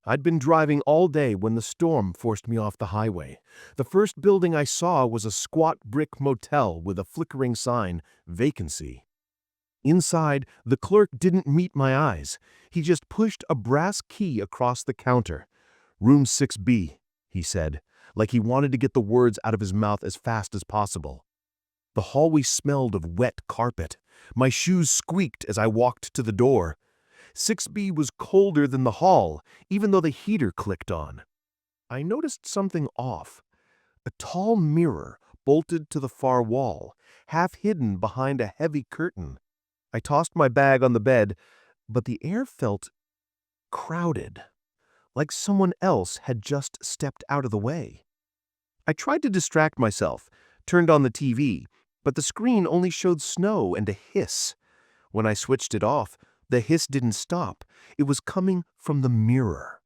I'd been driving all day when the storm forced me off the highway. The first building I saw was a squat brick motel with a flickering sign, "Vacancy." Inside, the clerk didn't meet my eyes. He just pushed a brass key across the counter. "Room 6B," he said, like he wanted to get the words out of his mouth as fast as possible. The hallway smelled of wet carpet. My shoes squeaked as I walked to the door. 6B was colder than the hall, even though the heater clicked on. I noticed something off. A tall mirror bolted to the far wall, half hidden behind a heavy curtain. I tossed my bag on the bed, but the air felt crowded, like someone else had just stepped out of the way. I tried to distract myself, turned on the TV, but the screen only showed snow and a hiss. When I switched it off, the hiss didn't stop. It was coming from the mirror.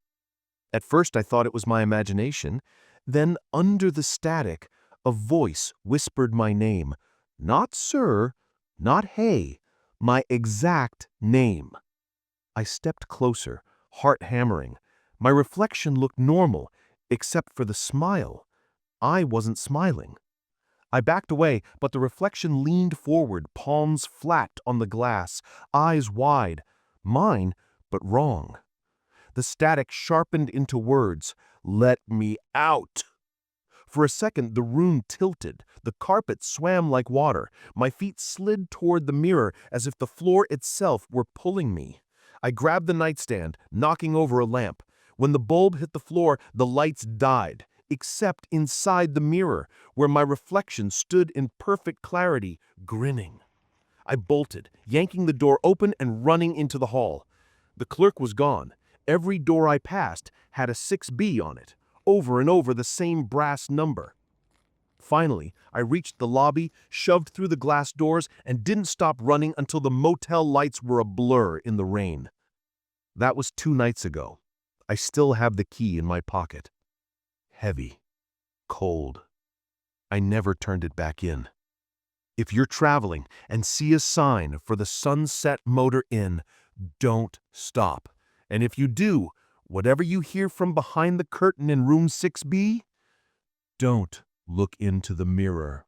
At first I thought it was my imagination. Then, under the static, a voice whispered my name. Not sir, not hey, my exact name. I stepped closer, heart hammering. My reflection looked normal, except for the smile. I wasn't smiling. I backed away, but the reflection leaned forward, palms flat on the glass, eyes wide. Mine, but wrong. The static sharpened into words. "Let me out." For a second, the room tilted. The carpet swam like water. My feet slid toward the mirror as if the floor itself were pulling me. I grabbed the nightstand, knocking over a lamp. When the bulb hit the floor, the lights died, except inside the mirror, where my reflection stood in perfect clarity, grinning. I bolted, yanking the door open and running into the hall. The clerk was gone. Every door I passed had a 6B on it, over and over the same brass number. Finally, I reached the lobby, shoved through the glass doors, and didn't stop running until the motel lights were a blur in the rain. That was 2 nights ago. I still have the key in my pocket. Heavy. Cold. I never turned it back in. If you're traveling and see a sign for the Sunset Motor Inn, don't stop. And if you do, whatever you hear from behind the curtain in room 6B, don't look into the mirror.